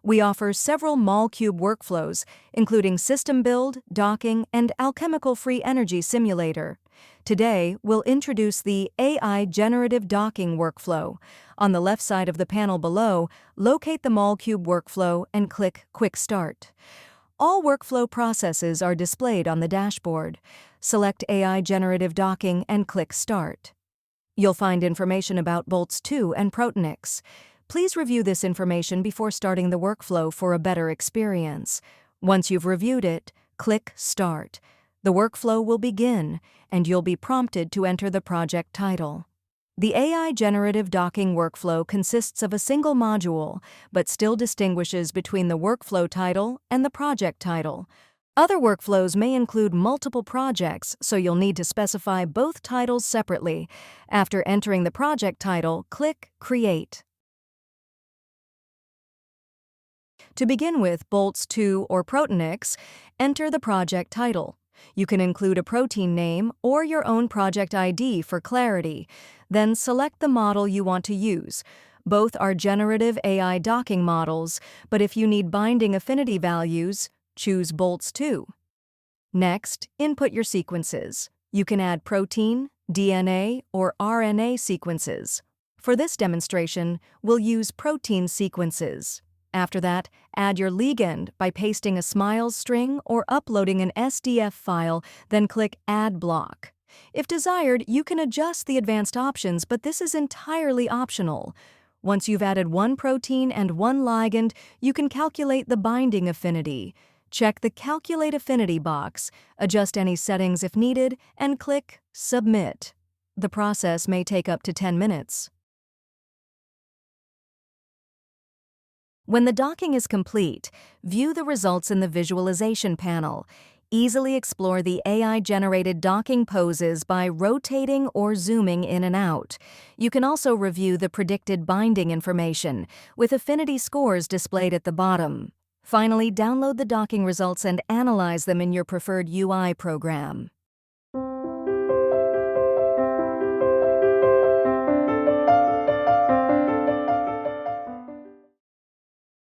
We offer several MolCube workflows, including System Build, Docking, and Alchemical Free Energy Simulator. Today, we'll introduce the AI Generative Docking Workflow. On the left side of the panel below, locate the MolCube Workflow and click Quick Start. All workflow processes are displayed on the dashboard. Select AI Generative Docking and click Start. You'll find information about Boltz-2 and Protenix. Please review this information before starting the workflow for a better experience. Once you've reviewed it, click Start. The workflow will begin, and you'll be prompted to enter the project title. The AI Generative Docking Workflow consists of a single module, but still distinguishes between the workflow title and the project title. Other workflows may include multiple projects, so you'll need to specify both titles separately. After entering the project title, click Create. To begin with Boltz-2 or Protenix, enter the project title. You can include a protein name or your own project ID for clarity. Then select the model you want to use. Both are generative AI docking models, but if you need binding affinity values, choose Boltz-2. Next, input your sequences. You can add protein, DNA, or RNA sequences. For this demonstration, we'll use protein sequences. After that, add your ligand by pasting a SMILES string or uploading an SDF file, then click Add Block. If desired, you can adjust the advanced options, but this is entirely optional. Once you've added one protein and one ligand, you can calculate the binding affinity. Check the Calculate Affinity box, adjust any settings if needed, and click Submit. The process may take up to 10 minutes. When the docking is complete, view the results in the visualization panel. Easily explore the AI-generated docking poses by rotating or zooming in and out. You can also review the predicted binding information, with affinity scores displayed at the bottom. Finally, download the docking results and analyze them in your preferred UI program.